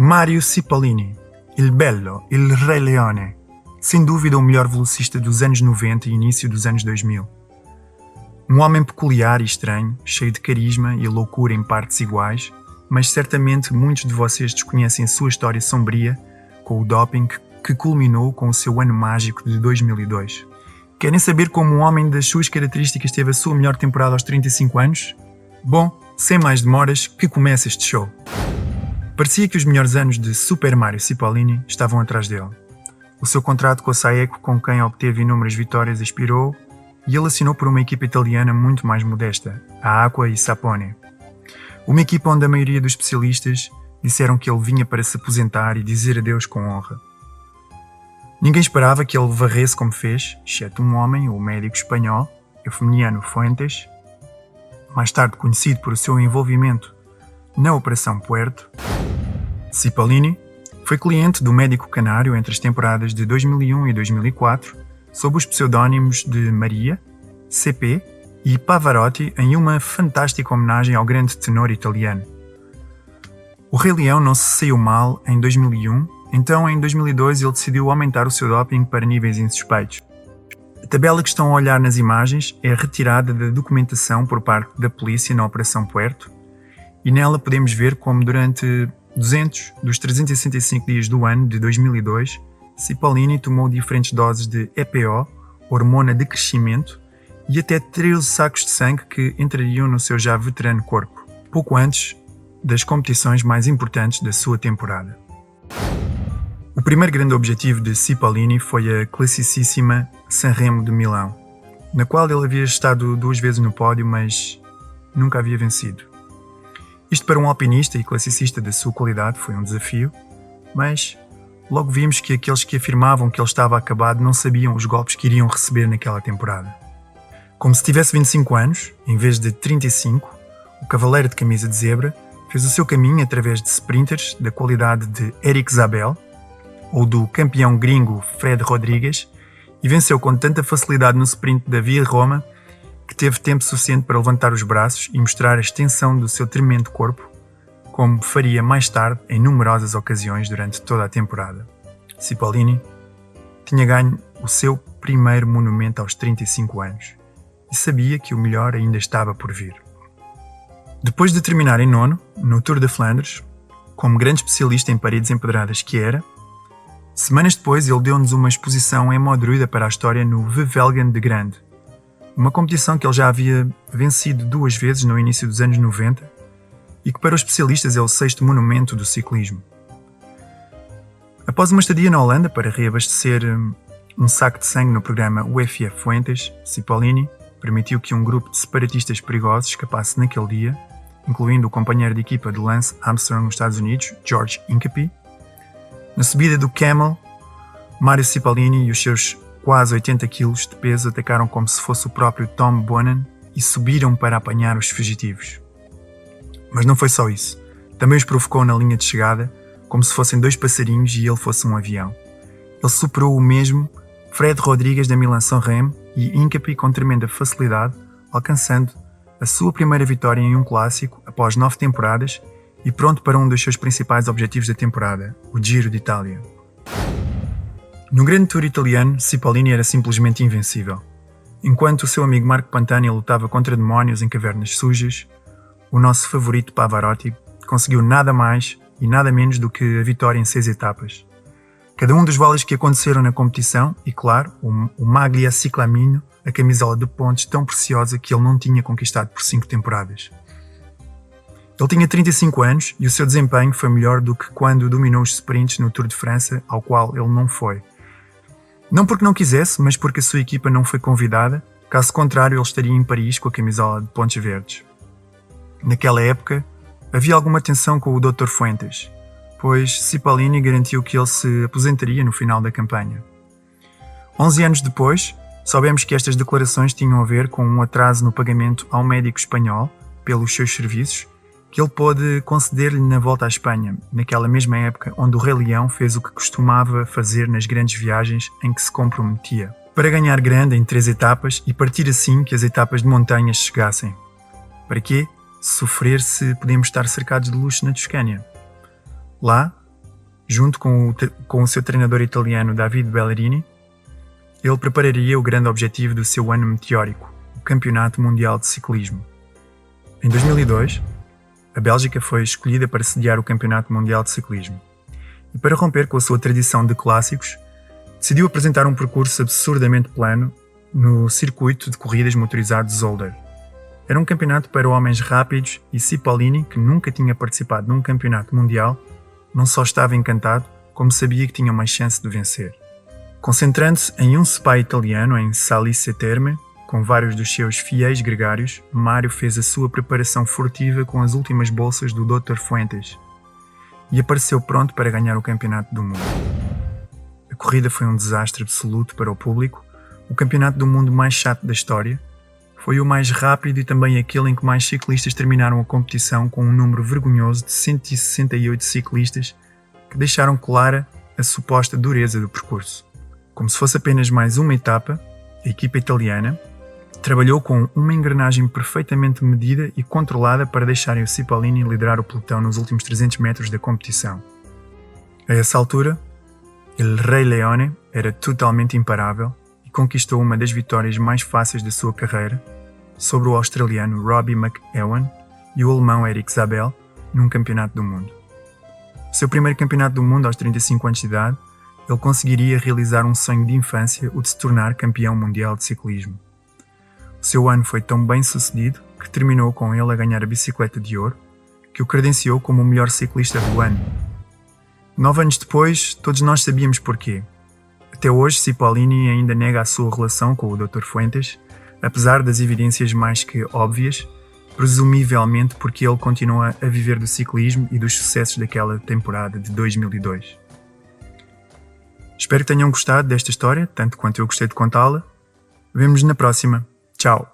Mario Cipollini, Il Bello, Il Re Leone, sem dúvida o melhor velocista dos anos 90 e início dos anos 2000. Um homem peculiar e estranho, cheio de carisma e loucura em partes iguais, mas certamente muitos de vocês desconhecem a sua história sombria com o doping que culminou com o seu ano mágico de 2002. Querem saber como um homem das suas características teve a sua melhor temporada aos 35 anos? Bom, sem mais demoras, que comece este show. Parecia que os melhores anos de Super Mario Cipollini estavam atrás dele. O seu contrato com a Saeco, com quem obteve inúmeras vitórias, expirou e ele assinou por uma equipa italiana muito mais modesta, a Acqua e Sapone. Uma equipa onde a maioria dos especialistas disseram que ele vinha para se aposentar e dizer adeus com honra. Ninguém esperava que ele varresse como fez, exceto um homem, o médico espanhol, Eufemiano Fuentes, mais tarde conhecido por seu envolvimento na Operação Puerto. Cipollini foi cliente do médico canário entre as temporadas de 2001 e 2004, sob os pseudónimos de Maria, CP e Pavarotti, em uma fantástica homenagem ao grande tenor italiano. O Rei Leão não se saiu mal em 2001, então em 2002 ele decidiu aumentar o seu doping para níveis insuspeitos. A tabela que estão a olhar nas imagens é retirada da documentação por parte da polícia na Operação Puerto, e nela podemos ver como durante 200 dos 365 dias do ano de 2002, Cipollini tomou diferentes doses de EPO, hormona de crescimento, e até 13 sacos de sangue que entrariam no seu já veterano corpo, pouco antes das competições mais importantes da sua temporada. O primeiro grande objetivo de Cipollini foi a classicíssima Sanremo de Milão, na qual ele havia estado 2 vezes no pódio, mas nunca havia vencido. Isto para um alpinista e classicista da sua qualidade foi um desafio, mas logo vimos que aqueles que afirmavam que ele estava acabado não sabiam os golpes que iriam receber naquela temporada. Como se tivesse 25 anos, em vez de 35, o cavaleiro de camisa de zebra fez o seu caminho através de sprinters da qualidade de Eric Zabel ou do campeão gringo Fred Rodrigues e venceu com tanta facilidade no sprint da Via Roma que teve tempo suficiente para levantar os braços e mostrar a extensão do seu tremendo corpo, como faria mais tarde em numerosas ocasiões durante toda a temporada. Cipollini tinha ganho o seu primeiro monumento aos 35 anos e sabia que o melhor ainda estava por vir. Depois de terminar em nono, no Tour de Flandres, como grande especialista em paredes empedradas que era, semanas depois ele deu-nos uma exposição em modo druida para a história no Wevelgem de Grande, uma competição que ele já havia vencido 2 vezes no início dos anos 90 e que para os especialistas é o 6º monumento do ciclismo. Após uma estadia na Holanda para reabastecer um saco de sangue no programa UFF Fuentes, Cipollini permitiu que um grupo de separatistas perigosos escapasse naquele dia, incluindo o companheiro de equipa de Lance Armstrong nos Estados Unidos, George Hincapie. Na subida do Camel, Mario Cipollini e os seus quase 80 kg de peso atacaram como se fosse o próprio Tom Boonen e subiram para apanhar os fugitivos. Mas não foi só isso. Também os provocou na linha de chegada, como se fossem 2 passarinhos e ele fosse um avião. Ele superou o mesmo Fred Rodrigues da Milan-San e Hincapie com tremenda facilidade, alcançando a sua primeira vitória em um clássico após 9 temporadas e pronto para um dos seus principais objetivos da temporada, o Giro de Itália. No Grande Tour italiano, Cipollini era simplesmente invencível. Enquanto o seu amigo Marco Pantani lutava contra demónios em cavernas sujas, o nosso favorito Pavarotti conseguiu nada mais e nada menos do que a vitória em 6 etapas. Cada um dos vales que aconteceram na competição e, claro, o Maglia Ciclamino, a camisola de pontos tão preciosa que ele não tinha conquistado por 5 temporadas. Ele tinha 35 anos e o seu desempenho foi melhor do que quando dominou os sprints no Tour de França, ao qual ele não foi. Não porque não quisesse, mas porque a sua equipa não foi convidada, caso contrário ele estaria em Paris com a camisola de pontos verdes. Naquela época, havia alguma tensão com o Dr. Fuentes, pois Cipollini garantiu que ele se aposentaria no final da campanha. 11 anos depois, soubemos que estas declarações tinham a ver com um atraso no pagamento ao médico espanhol pelos seus serviços, que ele pôde conceder-lhe na volta à Espanha, naquela mesma época onde o Rei Leão fez o que costumava fazer nas grandes viagens em que se comprometia, para ganhar grande em 3 etapas e partir assim que as etapas de montanhas chegassem. Para quê? Sofrer se podemos estar cercados de luxo na Toscânia. Lá, junto com o seu treinador italiano Davide Bellerini, ele prepararia o grande objetivo do seu ano meteórico, o Campeonato Mundial de Ciclismo. Em 2002, a Bélgica foi escolhida para sediar o Campeonato Mundial de Ciclismo. E para romper com a sua tradição de clássicos, decidiu apresentar um percurso absurdamente plano no circuito de corridas motorizadas Zolder. Era um campeonato para homens rápidos e Cipollini, que nunca tinha participado num campeonato mundial, não só estava encantado, como sabia que tinha mais chance de vencer. Concentrando-se em um spa italiano em Salice Terme, com vários dos seus fiéis gregários, Mário fez a sua preparação furtiva com as últimas bolsas do Dr. Fuentes e apareceu pronto para ganhar o Campeonato do Mundo. A corrida foi um desastre absoluto para o público, o Campeonato do Mundo mais chato da história. Foi o mais rápido e também aquele em que mais ciclistas terminaram a competição, com um número vergonhoso de 168 ciclistas que deixaram clara a suposta dureza do percurso. Como se fosse apenas mais uma etapa, a equipa italiana trabalhou com uma engrenagem perfeitamente medida e controlada para deixarem o Cipollini liderar o pelotão nos últimos 300 metros da competição. A essa altura, El Rei Leone era totalmente imparável e conquistou uma das vitórias mais fáceis da sua carreira sobre o australiano Robbie McEwen e o alemão Eric Zabel num campeonato do mundo. O seu primeiro campeonato do mundo aos 35 anos de idade, ele conseguiria realizar um sonho de infância, o de se tornar campeão mundial de ciclismo. O seu ano foi tão bem sucedido que terminou com ele a ganhar a bicicleta de ouro, que o credenciou como o melhor ciclista do ano. 9 anos depois, todos nós sabíamos porquê. Até hoje, Cipollini ainda nega a sua relação com o Dr. Fuentes, apesar das evidências mais que óbvias, presumivelmente porque ele continua a viver do ciclismo e dos sucessos daquela temporada de 2002. Espero que tenham gostado desta história, tanto quanto eu gostei de contá-la. Vemo-nos na próxima. Tchau!